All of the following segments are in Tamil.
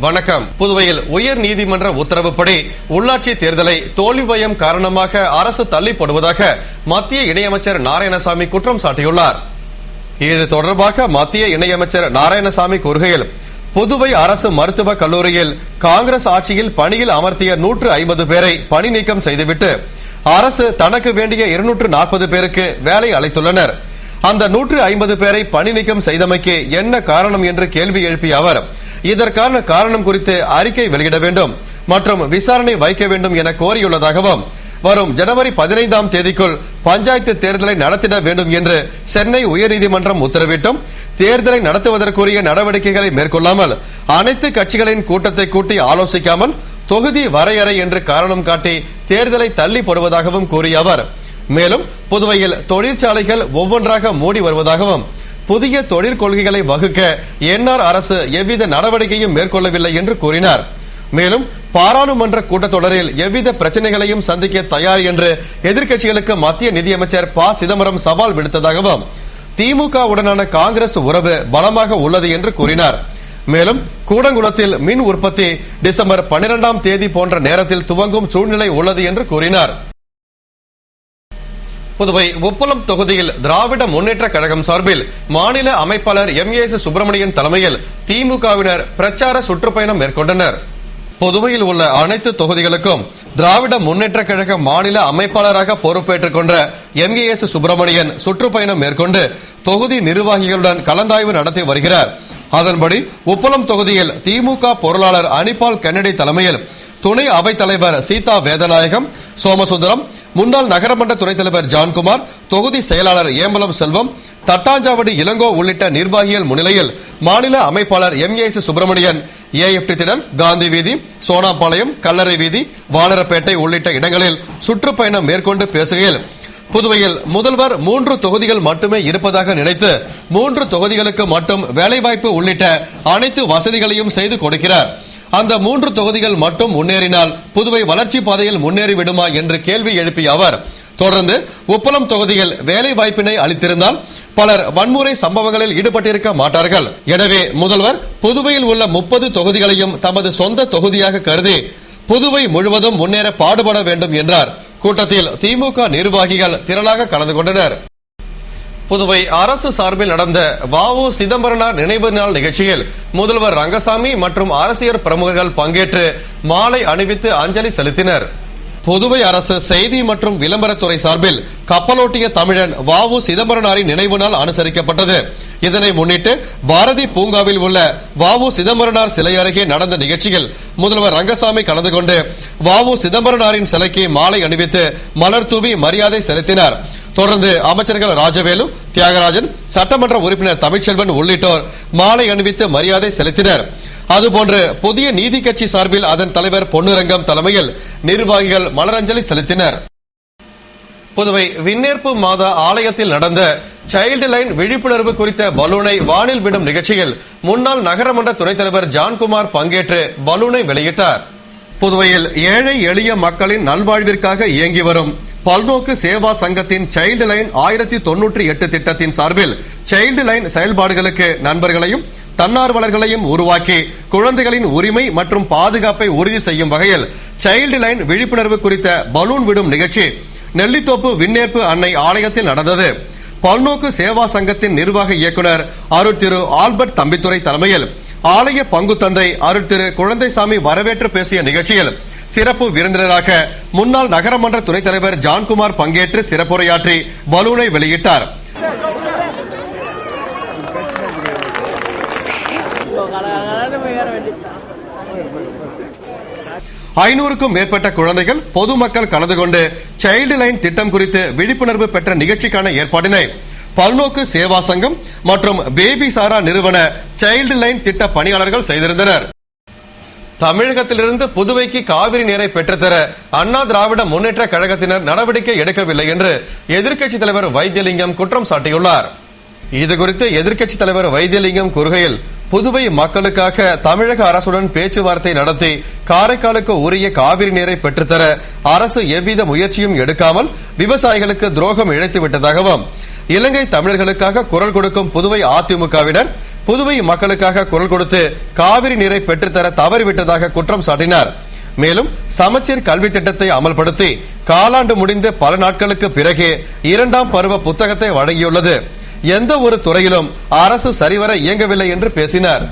வணக்கம். புதுவையில் உயர் நீதிமன்ற உத்தரவுப்படி உள்ளாட்சி தேர்தலை தோல்வி பயம் காரணமாக அரசு தள்ளி போடுவதாக மத்திய இணையமைச்சர் நாராயணசாமி குற்றம் சாட்டியுள்ளார். இது தொடர்பாக மத்திய இணையமைச்சர் நாராயணசாமி கூறுகையில், புதுவை அரசு மருத்துவக் கல்லூரியில் காங்கிரஸ் ஆட்சியில் பணியில் அமர்த்திய 150 பேரை பணி நீக்கம் செய்துவிட்டு அரசு தனக்கு வேண்டிய 240 பேருக்கு வேலை அளித்துள்ளனர். அந்த 150 பேரை பணி நீக்கம் செய்தமைக்கு என்ன காரணம் என்று கேள்வி எழுப்பிய அவர், இதற்கான காரணம் குறித்து அறிக்கை வெளியிட வேண்டும் மற்றும் விசாரணை வைக்க வேண்டும் என கோரியுள்ளதாகவும், வரும் ஜனவரி 15ஆம் தேதிக்குள் பஞ்சாயத்து தேர்தலை நடத்திட வேண்டும் என்று சென்னை உயர்நீதிமன்றம் உத்தரவிட்டும் தேர்தலை நடத்துவதற்குரிய நடவடிக்கைகளை மேற்கொள்ளாமல் அனைத்து கட்சிகளின் கூட்டத்தை கூட்டி ஆலோசிக்காமல் தொகுதி வரையறை என்று காரணம் காட்டி தேர்தலை தள்ளி போடுவதாகவும் கூறிய அவர், மேலும் புதுவையில் தொழிற்சாலைகள் ஒவ்வொன்றாக மூடி வருவதாகவும் புதிய தொழிற்கொள்கைகளை வகுக்க என்ஆர் அரசு எவ்வித நடவடிக்கையும் மேற்கொள்ளவில்லை என்று கூறினார். மேலும் பாராளுமன்ற கூட்டத்தொடரில் எவ்வித பிரச்சனைகளையும் சந்திக்க தயார் என்று எதிர்க்கட்சிகளுக்கு மத்திய நிதியமைச்சர் ப. சிதம்பரம் சவால் விடுத்ததாகவும், திமுகவுடனான காங்கிரஸ் உறவு பலமாக உள்ளது என்று கூறினார். மேலும் கூடங்குளத்தில் மின் உற்பத்தி டிசம்பர் 12ஆம் தேதி போன்ற நேரத்தில் துவங்கும் சூழ்நிலை உள்ளது என்று கூறினார். புதுவை உப்பளம் தொகுதியில் திராவிட முன்னேற்ற கழகம் சார்பில் மாநில அமைப்பாளர் எம்.ஏ.எஸ். சுப்பிரமணியன் தலைமையில் திமுகவினர் பிரச்சார சுற்றுப்பயணம் மேற்கொண்டனர். புதுவையில் உள்ள அனைத்து தொகுதிகளுக்கும் திராவிட முன்னேற்ற கழக மாநில அமைப்பாளராக பொறுப்பேற்றுக் கொண்ட எம்.ஏ.எஸ். சுப்பிரமணியன் சுற்றுப்பயணம் மேற்கொண்டு தொகுதி நிர்வாகிகளுடன் கலந்தாய்வு நடத்தி வருகிறார். அதன்படி உப்பளம் தொகுதியில் திமுக பொருளாளர் அனிபால் கென்னடி தலைமையில் துணை அவைத் தலைவர் சீதா வேதநாயகம், சோமசுந்தரம், முன்னாள் நகரமன்ற துணைத் தலைவர் ஜான்குமார், தொகுதி செயலாளர் ஏம்பலம் செல்வம், தட்டாஞ்சாவடி இளங்கோ உள்ளிட்ட நிர்வாகிகள் முன்னிலையில் மாநில அமைப்பாளர் எம்.ஏ.எஸ். சுப்பிரமணியன் ஏஎப்டி திடல், காந்தி வீதி, சோனாபாளையம், கல்லறை வீதி, வானரப்பேட்டை உள்ளிட்ட இடங்களில் சுற்றுப்பயணம் மேற்கொண்டு பேசுகையில், புதுவையில் முதல்வர் 3 தொகுதிகள் மட்டுமே இருப்பதாக நினைத்து 3 தொகுதிகளுக்கு மட்டும் வேலைவாய்ப்பு உள்ளிட்ட அனைத்து வசதிகளையும் செய்து கொடுக்கிறார். அந்த 3 தொகுதிகள் மட்டும் முன்னேறினால் புதுவை வளர்ச்சி பாதையில் முன்னேறிவிடுமா என்று கேள்வி எழுப்பிய அவர், தொடர்ந்து உப்பளம் தொகுதியில் வேலை வாய்ப்பினை அளித்திருந்தால் பலர் வன்முறை சம்பவங்களில் ஈடுபட்டிருக்க மாட்டார்கள். எனவே முதல்வர் புதுவையில் உள்ள 30 தொகுதிகளையும் தமது சொந்த தொகுதியாக கருதி புதுவை முழுவதும் முன்னேற பாடுபட வேண்டும் என்றார். கூட்டத்தில் திமுக நிர்வாகிகள் திரளாக கலந்து கொண்டனர். புதுவை அரசு சார்பில் நடந்த வ.உ. சிதம்பரனார் நினைவு நாள் நிகழ்ச்சியில் முதல்வர் ரங்கசாமி மற்றும் அரசியல் பிரமுகர்கள் பங்கேற்று மாலை அணிவித்து அஞ்சலி செலுத்தினர். புதுவை அரசு செய்தி மற்றும் விளம்பரத்துறை சார்பில் கப்பலோட்டிய தமிழன் வ.உ. சிதம்பரனாரின் நினைவு நாள் அனுசரிக்கப்பட்டது. இதனை முன்னிட்டு பாரதி பூங்காவில் உள்ள வ.உ. சிதம்பரனார் சிலை அருகே நடந்த நிகழ்ச்சியில் முதல்வர் ரங்கசாமி கலந்து கொண்டு வ.உ. சிதம்பரனாரின் சிலைக்கு மாலை அணிவித்து மலர் தூவி மரியாதை செலுத்தினார். தொடர்ந்து அமைச்சர்கள் ராஜவேலு, தியாகராஜன், சட்டமன்ற உறுப்பினர் தமிழ்ச்செல்வன் உள்ளிட்டோர் மாலை அணிவித்து மரியாதை செலுத்தினர். அதுபோன்று புதிய நீதி கட்சி சார்பில் அதன் தலைவர் பொன்னுரங்கம் தலைமையில் நிர்வாகிகள் மலரஞ்சலி செலுத்தினர். புதுவை விண்ணேற்பு மாதா ஆலயத்தில் நடந்த சைல்டு லைன் விழிப்புணர்வு குறித்த பலூனை வானில் விடும் நிகழ்ச்சியில் முன்னாள் நகரமன்ற துணைத் தலைவர் ஜான்குமார் பங்கேற்று பலூனை வெளியிட்டார். புதுவையில் ஏழை எளிய மக்களின் நல்வாழ்விற்காக இயங்கி வரும் பல்நோக்கு சேவா சங்கத்தின் சைல்டு லைன் 1098 திட்டத்தின் சார்பில் சைல்டு லைன் செயல்பாடுகளுக்கு நண்பர்களையும் தன்னார்வலர்களையும் உருவாக்கி குழந்தைகளின் உரிமை மற்றும் பாதுகாப்பை உறுதி செய்யும் வகையில் சைல்டு லைன் விழிப்புணர்வு குறித்த பலூன் விடும் நிகழ்ச்சி நெல்லித்தோப்பு விண்ணேற்பு அன்னை ஆலயத்தில் நடந்தது. பல்நோக்கு சேவா சங்கத்தின் நிர்வாக இயக்குநர் அருட்திரு ஆல்பர்ட் தம்பித்துறை தலைமையில் ஆலய பங்கு தந்தை அருட்திரு குழந்தைசாமி வரவேற்று பேசிய நிகழ்ச்சியில் சிறப்பு விருந்தினராக முன்னாள் நகரமன்ற துணைத் தலைவர் ஜான்குமார் பங்கேற்று சிறப்புரையாற்றி பலூனை வெளியிட்டார். 500க்கும் மேற்பட்ட குழந்தைகள் பொதுமக்கள் கலந்து கொண்டு சைல்டு லைன் திட்டம் குறித்து விழிப்புணர்வு பெற்ற நிகழ்ச்சிக்கான ஏற்பாட்டினை பல்நோக்கு சேவா சங்கம் மற்றும் பேபி சாரா நிறுவன சைல்டு லைன் திட்ட பணியாளர்கள் செய்திருந்தனர். தமிழகத்திலிருந்து புதுவைக்கு காவிரி நீரை பெற்றுத்தர அண்ணா திராவிட முன்னேற்ற கழகத்தினர் நடவடிக்கை எடுக்கவில்லை என்று எதிர்க்கட்சித் தலைவர் வைத்தியலிங்கம் குற்றம் சாட்டியுள்ளார். இதுகுறித்து எதிர்க்கட்சித் தலைவர் வைத்தியலிங்கம் கூறுகையில், புதுவை மக்களுக்காக தமிழக அரசுடன் பேச்சுவார்த்தை நடத்தி காரைக்காலுக்கு உரிய காவிரி நீரை பெற்றுத்தர அரசு எவ்வித முயற்சியும் எடுக்காமல் விவசாயிகளுக்கு துரோகம் இழைத்து விட்டதாகவும், இலங்கை தமிழர்களுக்காக குரல் கொடுக்கும் புதுவை அதிமுகவினர் புதுவை மக்களுக்காக குரல் கொடுத்து காவிரி நீரை பெற்றுத்தர தவறிவிட்டதாக குற்றம் சாட்டினார். மேலும் சமச்சீர் கல்வி திட்டத்தை அமல்படுத்தி காலாண்டு முடிந்த பல நாட்களுக்கு பிறகே 2ஆம் பருவ புத்தகத்தை வழங்கியுள்ளது. எந்த ஒரு துறையிலும் அரசு சரிவர இயங்கவில்லை என்று பேசினார்.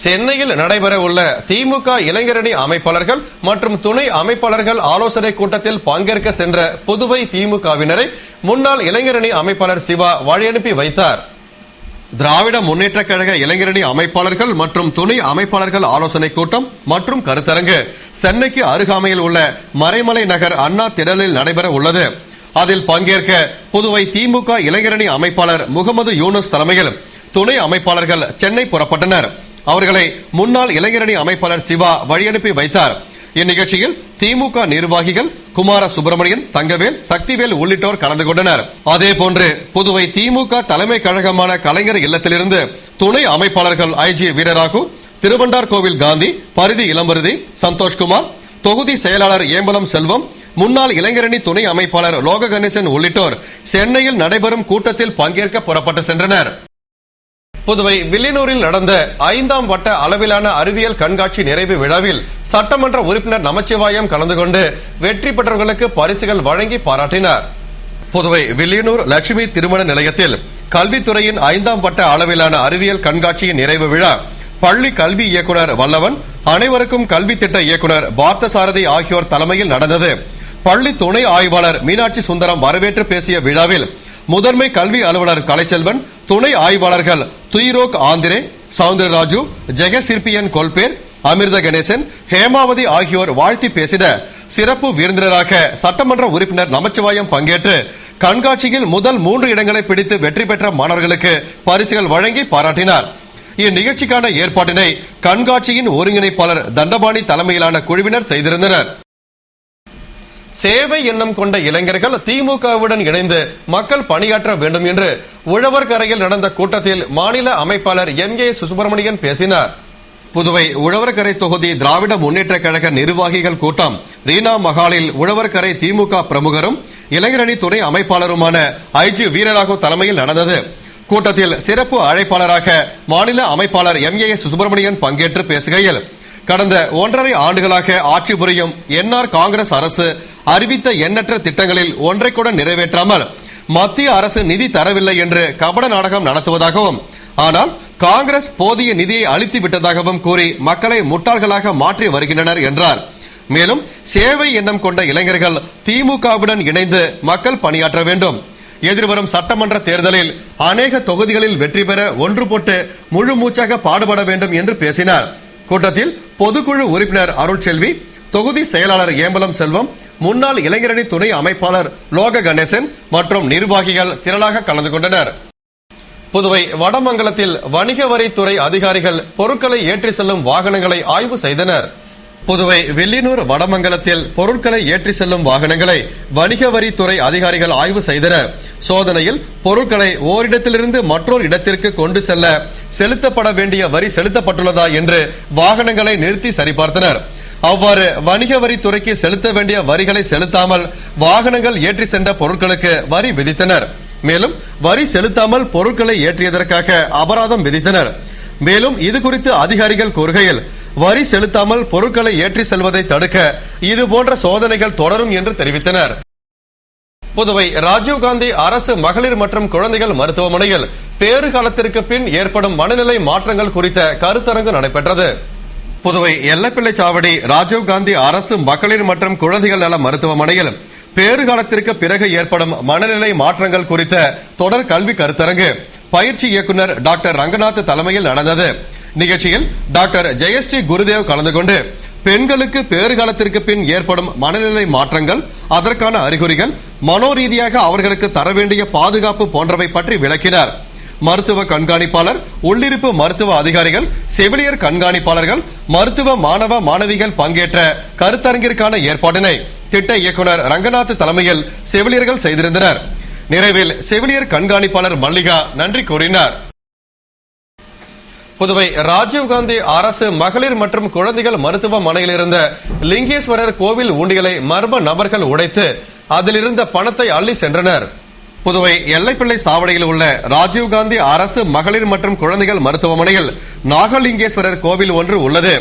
சென்னையில் நடைபெற உள்ள திமுக இளைஞரணி அமைப்பாளர்கள் மற்றும் துணை அமைப்பாளர்கள் ஆலோசனை கூட்டத்தில் பங்கேற்க சென்ற புதுவை திமுகவினரை முன்னாள் இளைஞரணி அமைப்பாளர் சிவா வழியனுப்பி வைத்தார். திராவிட முன்னேற்ற கழக இளைஞரணி அமைப்பாளர்கள் மற்றும் துணை அமைப்பாளர்கள் ஆலோசனை கூட்டம் மற்றும் கருத்தரங்கு சென்னைக்கு அருகாமையில் உள்ள மறைமலை நகர் அண்ணா திடலில் நடைபெற உள்ளது. அதில் பங்கேற்க புதுவை திமுக இளைஞரணி அமைப்பாளர் முகமது யூனுஸ் தலைமையில் துணை அமைப்பாளர்கள் சென்னை புறப்பட்டனர். அவர்களை முன்னாள் இளைஞரணி அமைப்பாளர் சிவா வழியனுப்பி வைத்தார். இந்நிகழ்ச்சியில் திமுக நிர்வாகிகள் குமார சுப்பிரமணியன், தங்கவேல், சக்திவேல் உள்ளிட்டோர் கலந்து கொண்டனர். அதேபோன்று புதுவை திமுக தலைமை கழகமான கலைஞர் இல்லத்திலிருந்து துணை அமைப்பாளர்கள் ஐஜி வீரராகு, திருவண்டார் கோவில் காந்தி, பரிதி இளம்பருதி, சந்தோஷ்குமார், தொகுதி செயலாளர் ஏம்பலம் செல்வம், முன்னாள் இளைஞரணி துணை அமைப்பாளர் லோக கணேசன் உள்ளிட்டோர் சென்னையில் நடைபெறும் கூட்டத்தில் பங்கேற்க புறப்பட்டு சென்றனர். புதுவை வில்லியனூரில் நடந்த 5ஆம் வட்ட அளவிலான அறிவியல் கண்காட்சி நிறைவு விழாவில் சட்டமன்ற உறுப்பினர் நமச்சிவாயம் கலந்து கொண்டு வெற்றி பெற்றவர்களுக்கு பரிசுகள் வழங்கி பாராட்டினார். புதுவை வில்லியனூர் லட்சுமி திருமண நிலையத்தில் கல்வித்துறையின் 5ஆம் வட்ட அளவிலான அறிவியல் கண்காட்சியின் நிறைவு விழா பள்ளி கல்வி இயக்குனர் வல்லவன், அனைவருக்கும் கல்வி திட்ட இயக்குனர் பார்த்தசாரதி ஆகியோர் தலைமையில் நடந்தது. பள்ளி துணை ஆய்வாளர் மீனாட்சி சுந்தரம் வரவேற்று பேசிய விழாவில் முதன்மை கல்வி அலுவலர் கலைச்செல்வன், துணை ஆய்வாளர்கள் துயிரோக் ஆந்திரே, சவுந்தரராஜு, ஜெகசிற்பியன் கொல்பேர், அமிர்த கணேசன், ஹேமாவதி ஆகியோர் வாழ்த்தி பேசின. சிறப்பு விருந்தினராக சட்டமன்ற உறுப்பினர் நமச்சிவாயம் பங்கேற்று கண்காட்சியில் முதல் 3 இடங்களை பிடித்து வெற்றி பெற்ற மாணவர்களுக்கு பரிசுகள் வழங்கி பாராட்டினார். இந்நிகழ்ச்சிக்கான ஏற்பாட்டினை கண்காட்சியின் ஒருங்கிணைப்பாளர் தண்டபாணி தலைமையிலான குழுவினர் செய்திருந்தனர். சேவை எண்ணம் கொண்ட இளைஞர்கள் திமுகவுடன் இணைந்து மக்கள் பணியாற்ற வேண்டும் என்று உழவர்கரையில் நடந்த கூட்டத்தில் மாநில அமைப்பாளர் MA சுப்பிரமணியன் பேசினார். புதுவை உழவர்கரை தொகுதி திராவிட முன்னேற்ற கழக நிர்வாகிகள் கூட்டம் ரீனா மகாலில் உழவர்கரை திமுக பிரமுகரும் இளைஞரணி துணை அமைப்பாளருமான ஐஜி வீரராகு தலைமையில் நடந்தது. கூட்டத்தில் சிறப்பு அழைப்பாளராக மாநில அமைப்பாளர் MA சுப்பிரமணியன் பங்கேற்று பேசுகையில், கடந்த 1.5 ஆண்டுகளாக ஆட்சி புரியும் என்ஆர் காங்கிரஸ் அரசு அறிவித்த எண்ணற்ற திட்டங்களில் ஒன்றை கூட நிறைவேற்றாமல் மத்திய அரசு நிதி தரவில்லை என்று கபட நாடகம் நடத்துவதாகவும், ஆனால் காங்கிரஸ் போதிய நிதியை அளித்து விட்டதாகவும் கூறி மக்களை முட்டாள்களாக மாற்றி வருகின்றனர் என்றார். மேலும் சேவை எண்ணம் கொண்ட இளைஞர்கள் திமுகவுடன் இணைந்து மக்கள் பணியாற்ற வேண்டும். எதிர்வரும் சட்டமன்ற தேர்தலில் அநேக தொகுதிகளில் வெற்றி பெற ஒன்று போட்டு முழு மூச்சாக பாடுபட வேண்டும் என்று பேசினார். கூட்டத்தில் பொதுக்குழு உறுப்பினர் அருள்செல்வி, தொகுதி செயலாளர் ஏம்பலம் செல்வம், முன்னாள் இளைஞரணி துணை அமைப்பாளர் லோக கணேசன் மற்றும் நிர்வாகிகள் திரளாக கலந்து கொண்டனர். புதுவை வடமங்கலத்தில் வணிக வரித்துறை அதிகாரிகள் பொருட்களை ஏற்றி செல்லும் வாகனங்களை ஆய்வு செய்தனர். புதுவை வில்லியனூர் வடமங்கலத்தில் பொருட்களை ஏற்றி செல்லும் வாகனங்களை வணிக வரித்துறை அதிகாரிகள் ஆய்வு செய்தனர். சோதனையில் பொருட்களை ஓரிடத்திலிருந்து மற்றொரு இடத்திற்கு கொண்டு செல்ல செலுத்தப்பட வேண்டிய வரி செலுத்தப்பட்டுள்ளதா என்று வாகனங்களை நிறுத்தி சரிபார்த்தனர். அவ்வாறு வணிக வரித்துறைக்கு செலுத்த வேண்டிய வரிகளை செலுத்தாமல் வாகனங்கள் ஏற்றி சென்ற பொருட்களுக்கு வரி விதித்தனர். மேலும் வரி செலுத்தாமல் பொருட்களை ஏற்றியதற்காக அபராதம் விதித்தனர். மேலும் இது குறித்து அதிகாரிகள் கூறுகையில், வரி செலுத்தாமல் பொருட்களை ஏற்றி செல்வதை தடுக்க இதுபோன்ற சோதனைகள் தொடரும் என்று தெரிவித்தனர். புதுவை ராஜீவ்காந்தி அரசு மகளிர் மற்றும் குழந்தைகள் மருத்துவமனையில் பேறுகாலத்திற்கு பின் ஏற்படும் மனநிலை மாற்றங்கள் குறித்த கருத்தரங்கு நடைபெற்றது. புதுவை எல்லப்பிள்ளை சாவடி ராஜீவ்காந்தி அரசு மகளிர் மற்றும் குழந்தைகள் நல மருத்துவமனையில் பேறுகாலத்திற்கு பிறகு ஏற்படும் மனநிலை மாற்றங்கள் குறித்த தொடர் கல்வி கருத்தரங்கு பயிற்சி இயக்குனர் டாக்டர் ரங்கநாத் தலைமையில் நடந்தது. நிகழ்ச்சியில் டாக்டர் ஜெயஸ்ரீ குருதேவ் கலந்து கொண்டு பெண்களுக்கு பேறுகாலத்திற்கு பின் ஏற்படும் மனநிலை மாற்றங்கள், அதற்கான அறிகுறிகள், மனோரீதியாக அவர்களுக்கு தர வேண்டிய பாதுகாப்பு போன்றவை பற்றி விளக்கினார். மருத்துவ கண்காணிப்பாளர், உள்ளிருப்பு மருத்துவ அதிகாரிகள், செவிலியர் கண்காணிப்பாளர்கள், மருத்துவ மாணவ மாணவிகள் பங்கேற்ற கருத்தரங்கிற்கான ஏற்பாட்டினை திட்ட இயக்குனர் ரங்கநாத் தலைமையில் செவிலியர்கள் செய்திருந்தனர். நிறைவில் செவிலியர் கண்காணிப்பாளர் மல்லிகா நன்றி கூறினார். புதுவை ராஜீவ்காந்தி அரசு மகளிர் மற்றும் குழந்தைகள் மருத்துவமனையில் இருந்த லிங்கேஸ்வரர் கோவில் உண்டியலை மர்ம நபர்கள் உடைத்து அதிலிருந்த பணத்தை அள்ளி சென்றனர். புதுவை எல்லைப்பிள்ளை சாவடியில் உள்ள ராஜீவ்காந்தி அரசு மகளிர் மற்றும் குழந்தைகள் மருத்துவமனையில் நாகலிங்கேஸ்வரர் கோவில் ஒன்று உள்ளது.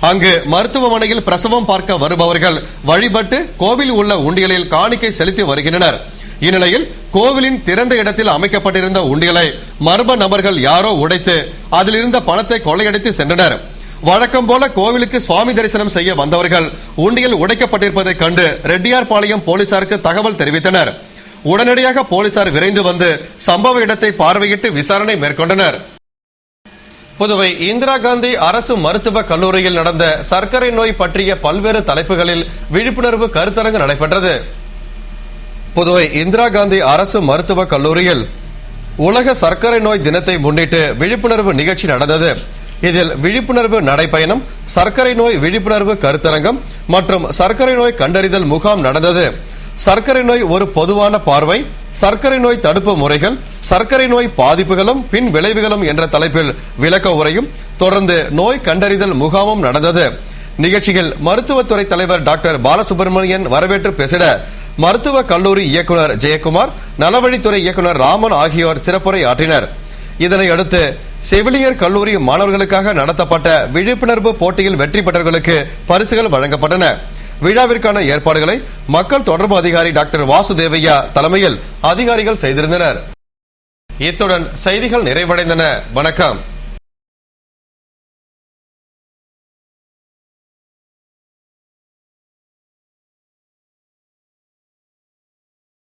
அங்கு மருத்துவமனையில் பிரசவம் பார்க்க வருபவர்கள் வழிபட்டு கோவில் உள்ள உண்டியலில் காணிக்கை செலுத்தி வருகின்றனர். இந்நிலையில் கோவிலின் திறந்த இடத்தில் அமைக்கப்பட்டிருந்த உண்டியலை மர்ம நபர்கள் யாரோ உடைத்து அதில் இருந்த பணத்தை கொள்ளையடித்து சென்றனர். வழக்கம் போல கோவிலுக்கு சுவாமி தரிசனம் செய்ய வந்தவர்கள் உண்டியல் உடைக்கப்பட்டிருப்பதை கண்டு ரெட்டியார்பாளையம் போலீசாருக்கு தகவல் தெரிவித்தனர். உடனடியாக போலீசார் விரைந்து வந்து சம்பவ இடத்தை பார்வையிட்டு விசாரணை மேற்கொண்டனர். புதுவை இந்திரா காந்தி அரசு மருத்துவக் கல்லூரியில் நடந்த சர்க்கரை நோய் பற்றிய பல்வேறு தலைப்புகளில் விழிப்புணர்வு கருத்தரங்கு நடைபெற்றது. புதுவை இந்திரா காந்தி அரசு மருத்துவக் கல்லூரியில் உலக சர்க்கரை நோய் தினத்தை முன்னிட்டு விழிப்புணர்வு நிகழ்ச்சி நடந்தது. இதில் விழிப்புணர்வு நடைபயணம், சர்க்கரை நோய் விழிப்புணர்வு கருத்தரங்கம் மற்றும் சர்க்கரை நோய் கண்டறிதல் முகாம் நடந்தது. சர்க்கரை நோய் ஒரு பொதுவான பார்வை, சர்க்கரை நோய் தடுப்பு முறைகள், சர்க்கரை நோய் பாதிப்புகளும் பின் விளைவுகளும் என்ற தலைப்பில் விளக்க உரையும் தொடர்ந்து நோய் கண்டறிதல் முகாமும் நடந்தது. நிகழ்ச்சியில் மருத்துவத்துறை தலைவர் டாக்டர் பாலசுப்ரமணியன் வரவேற்று பேசிட, மருத்துவ கல்லூரி இயக்குனர் ஜெயக்குமார், நலவழித்துறை இயக்குனர் ராமன் ஆகியோர் சிறப்புரை ஆற்றினர். இதனையடுத்து செவிலியர் கல்லூரி மாணவர்களுக்காக நடத்தப்பட்ட விழிப்புணர்வு போட்டியில் வெற்றி பெற்றவர்களுக்கு பரிசுகள் வழங்கப்பட்டன. விழாவிற்கான ஏற்பாடுகளை மக்கள் தொடர்பு அதிகாரி டாக்டர் வாசுதேவையா தலைமையில் அதிகாரிகள் செய்திருந்தனர். இத்துடன் செய்திகள் நிறைவடைந்தன. வணக்கம்.